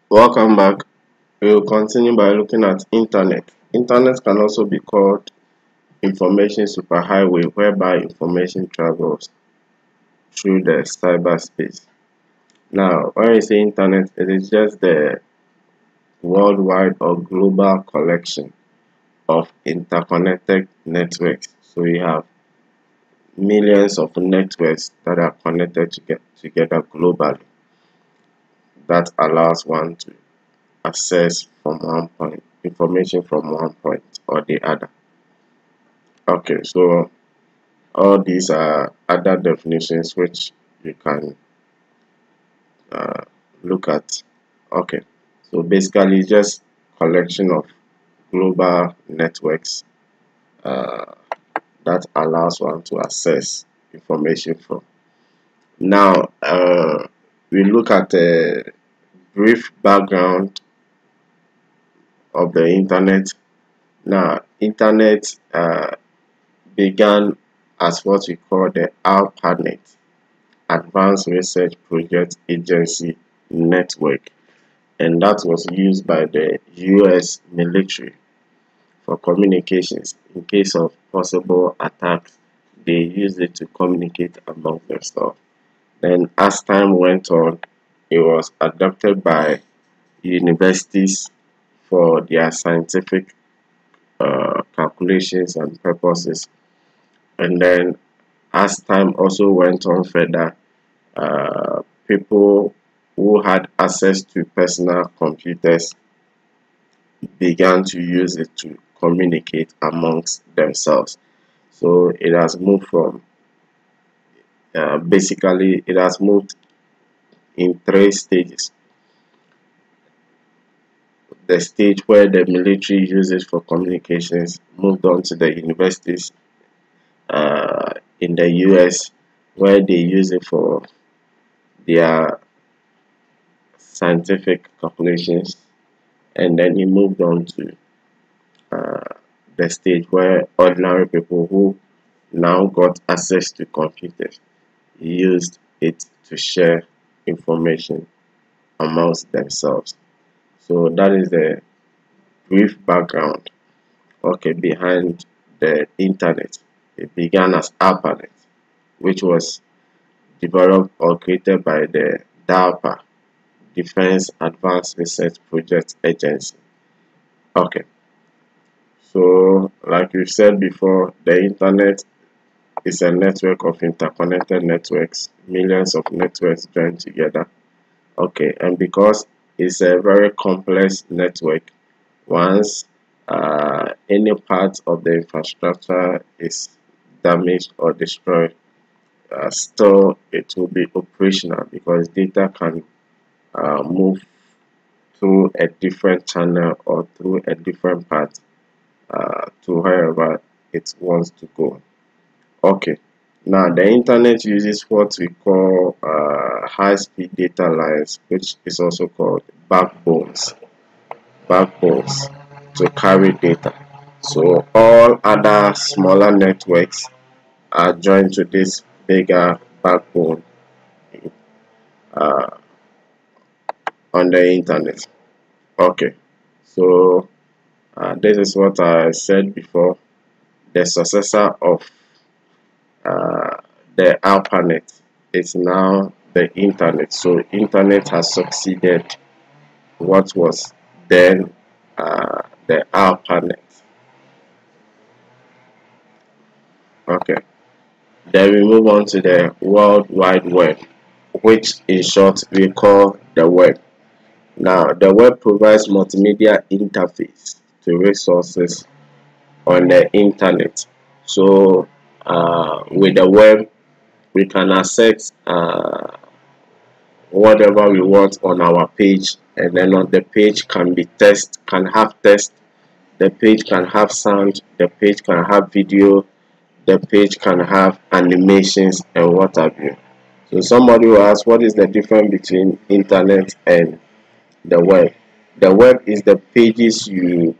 Welcome back. We will continue by looking at internet. Internet can also be called information superhighway, whereby information travels through the cyberspace. Now, when we say internet, it is just the worldwide or global collection of interconnected networks. So we have millions of networks that are connected together globally. That allows one to access from one point information from one point or the other. Okay, so all these are other definitions which you can uh, look at. Okay, so basically just collection of global networks uh, that allows one to access information from. Now we look at a brief background of the internet. Now internet began as what we call the ARPANET, Advanced Research Project Agency Network, and that was used by the US military for communications. In case of possible attacks, they used it to communicate among themselves. Then, as time went on, it was adopted by universities for their scientific calculations and purposes. And then, as time also went on further, people who had access to personal computers began to use it to communicate amongst themselves. So it has moved from basically it has moved in three stages. The stage where the military uses for communications moved on to the universities in the US, where they use it for their scientific calculations, and then it moved on to uh, the stage where ordinary people who now got access to computers used it to share information amongst themselves. So that is the brief background behind the internet. It began as ARPANET, which was developed or created by the DARPA, Defense Advanced Research Project Agency. Okay, so like we said before, the internet is a network of interconnected networks, millions of networks joined together. Okay, and because it's a very complex network, once any part of the infrastructure is damaged or destroyed, still it will be operational because data can move through a different channel or through a different path to wherever it wants to go. Okay, now the internet uses what we call high-speed data lines, which is also called backbones to carry data. So all other smaller networks are joined to this bigger backbone uh, on the internet. Okay, so this is what I said before. The successor of the ARPANET is now the internet. So internet has succeeded what was then the ARPANET. Okay, then we move on to the World Wide Web, which in short we call the web. Now, the web provides multimedia interface to resources on the internet. So, with the web, we can access whatever we want on our page, and then on the page can have text, the page can have sound, the page can have video, the page can have animations and what have you. So somebody will ask, what is the difference between internet and the web? The web is the pages you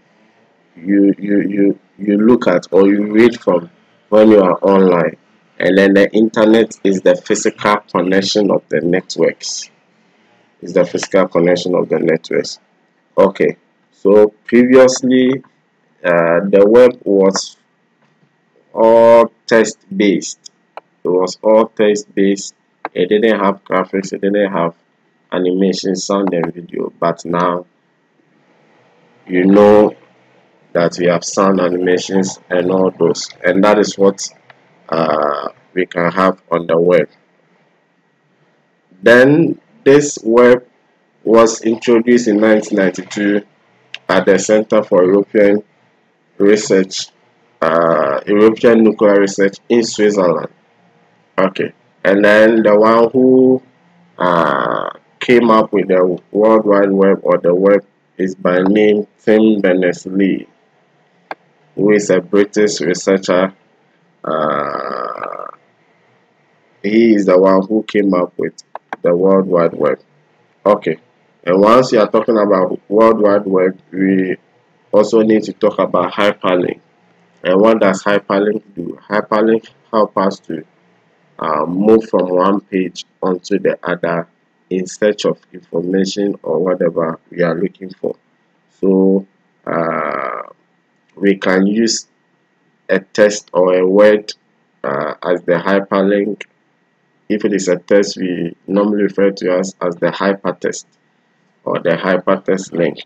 look at or you read from when you are online, and then the internet is the physical connection of the networks. is the physical connection of the networks. Okay, so previously the web was all text based. It was all text based. It didn't have graphics, it didn't have animation, sound, and video. But now you know that we have sound, animations, and all those, and that is what we can have on the web. Then this web was introduced in 1992 at the Center for Research, European Nuclear Research in Switzerland. Okay, and then the one who uh, came up with the World Wide Web or the web is by name Tim Berners-Lee, who is a British researcher. Uh, he is the one who came up with the World Wide Web. Okay, and once you are talking about World Wide Web, we also need to talk about hyperlink. And what does hyperlink do? Hyperlink help us to move from one page onto the other in search of information or whatever we are looking for. So we can use a text or a word as the hyperlink. If it is a text, we normally refer to as the hypertext or the hypertext link.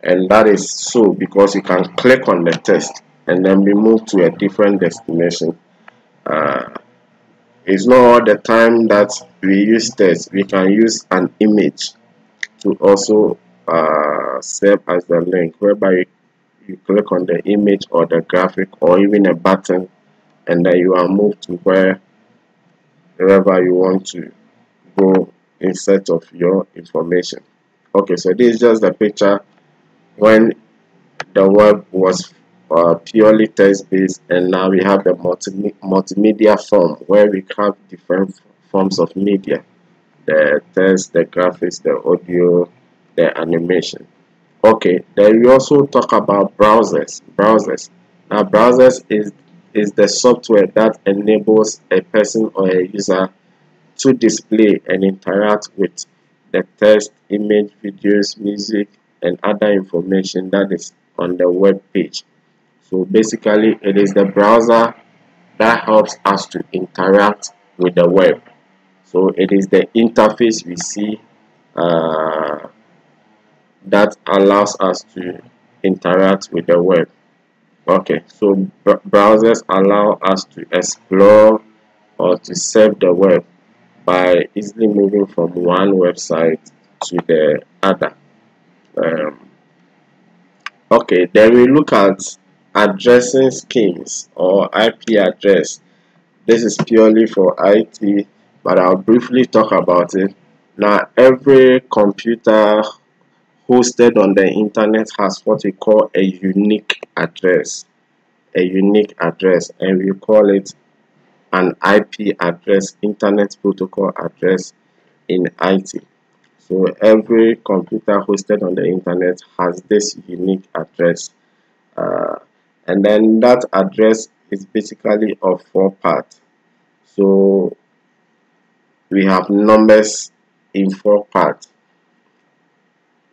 And that is so because you can click on the text and then be moved to a different destination. It's not all the time that we use text. We can use an image to also serve as the link, whereby you click on the image or the graphic or even a button, and then you are moved to wherever you want to go in search of your information. Okay, so this is just the picture when the web was purely text based, and now we have the multimedia form where we have different forms of media: the text, the graphics, the audio, the animation. Okay, then we also talk about browsers. Now browsers is the software that enables a person or a user to display and interact with the text, image, videos, music, and other information that is on the web page. So basically, it is the browser that helps us to interact with the web. So it is the interface we see that allows us to interact with the web. Okay, so browsers allow us to explore or to surf the web by easily moving from one website to the other. Um, okay, then we look at addressing schemes or IP address. This is purely for IT, but I'll briefly talk about it. Now, every computer hosted on the internet has what we call a unique address. A unique address, and we call it an IP address, Internet Protocol address in IT. So every computer hosted on the internet has this unique address, uh, and then that address is basically of four parts. So we have numbers in four parts.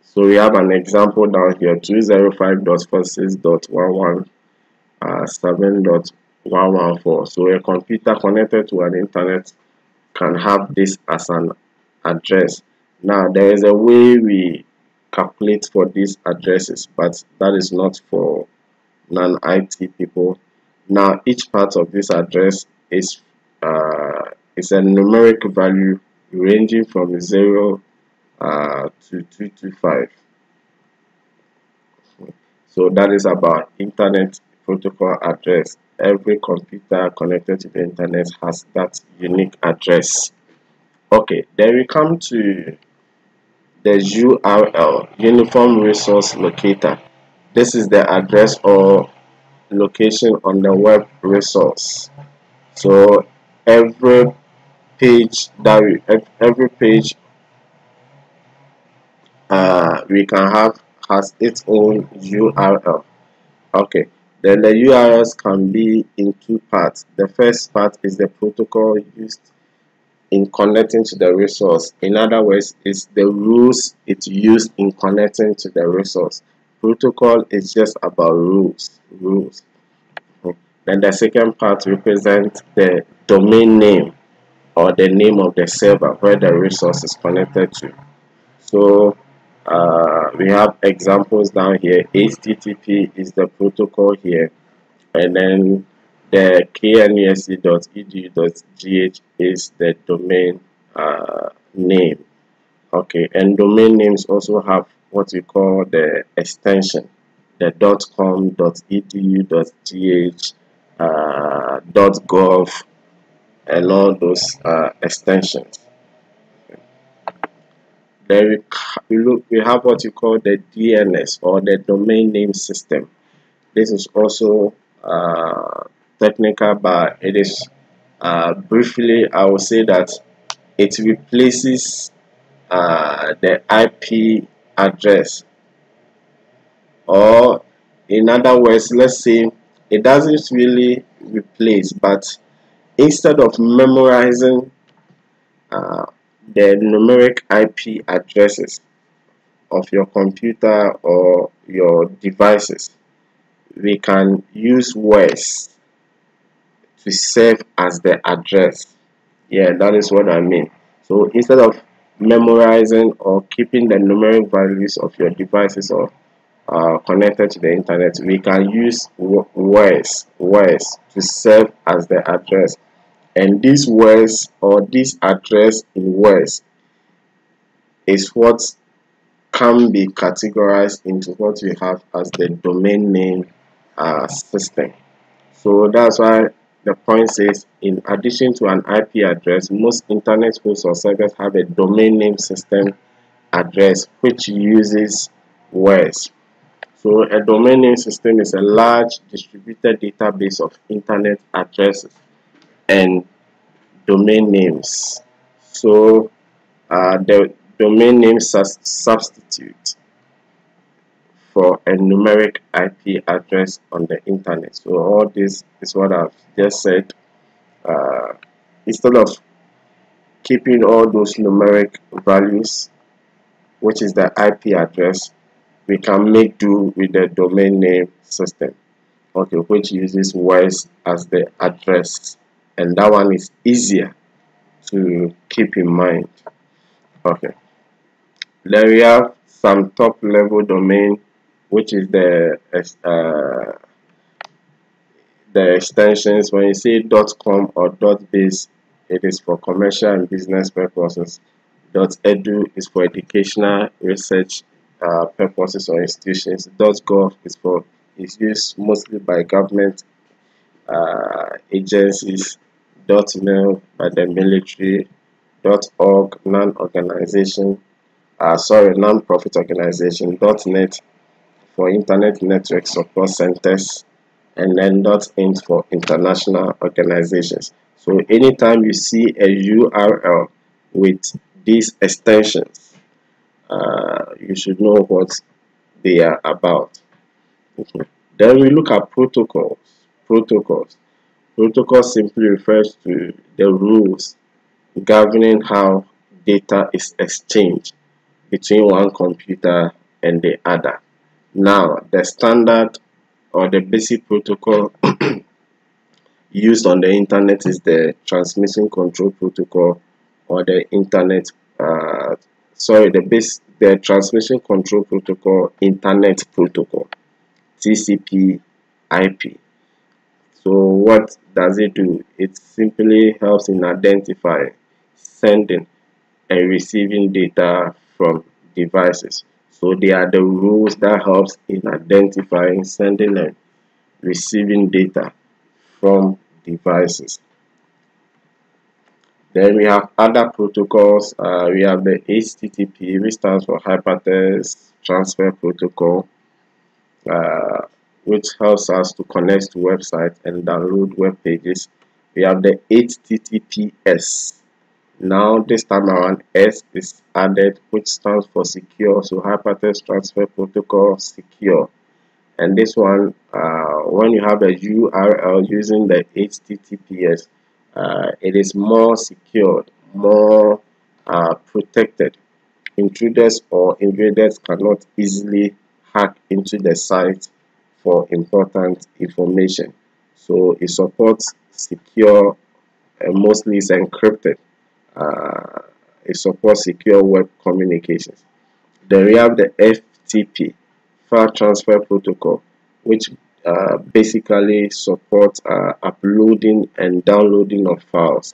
So we have an example down here: 205.46.11.7.114. So a computer connected to an internet can have this as an address. Now there is a way we calculate for these addresses, but that is not for non-IT people. Now each part of this address is a numeric value ranging from 0 to 225. So that is about Internet Protocol address. Every computer connected to the internet has that unique address. Okay, then we come to the URL, Uniform Resource Locator. This is the address or location on the web resource. So every page every page we can have has its own URL. Okay, then the URLs can be in two parts. The first part is the protocol used in connecting to the resource. In other words, it's the rules it used in connecting to the resource. Protocol is just about rules. Then the second part represents the domain name or the name of the server where the resource is connected to. So we have examples down here. HTTP is the protocol here, and then the knusc.edu.gh is the domain name. Okay, and domain names also have what we call the extension, the .com, .edu.gh, .gov, and all those extensions. Then we have what you call the DNS or the domain name system. This is also technical, but it is briefly, I will say that it replaces the IP address, or in other words, let's say it doesn't really replace, but instead of memorizing the numeric IP addresses of your computer or your devices, we can use words to serve as the address. Yeah, that is what I mean. So instead of memorizing or keeping the numeric values of your devices or connected to the internet, we can use words to serve as the address. And these words or this address in words is what can be categorized into what we have as the domain name system. So that's why the point says, in addition to an IP address, most internet hosts or servers have a domain name system address which uses words. So a domain name system is a large distributed database of internet addresses and domain names. So the domain name substitute for a numeric IP address on the internet. So all this is what I've just said. Instead of keeping all those numeric values, which is the IP address, we can make do with the domain name system, okay, which uses words as the address, and that one is easier to keep in mind. Okay, then we have some top level domain, which is the extensions. When you say .com or .biz, it is for commercial and business purposes. .edu is for educational research purposes or institutions. .gov is used mostly by government agencies. .mil by the military. .org non-profit organization. .net for internet network support centers, and then .int for international organizations. So anytime you see a URL with these extensions, you should know what they are about. Then we look at protocols. Protocol simply refers to the rules governing how data is exchanged between one computer and the other. Now, the standard or the basic protocol used on the internet is the transmission control protocol, or the transmission control protocol, internet protocol, TCP/IP. So what does it do? It simply helps in identifying, sending and receiving data from devices. So they are the rules that helps in identifying, sending and receiving data from devices. Then we have other protocols. We have the HTTP, which stands for Hypertext Transfer Protocol, which helps us to connect to websites and download web pages. We have the HTTPS. Now this time around, S is added, which stands for secure. So Hypertext Transfer Protocol secure. And this one, when you have a URL using the HTTPS, it is more secured, more protected. Intruders or invaders cannot easily hack into the site for important information. So it supports secure, mostly it's encrypted. Uh, it supports secure web communications. Then we have the FTP, File Transfer Protocol, which basically supports uploading and downloading of files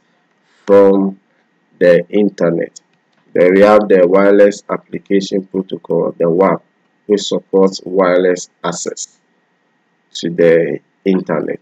from the internet. Then we have the Wireless Application Protocol, the WAP, which supports wireless access to the internet.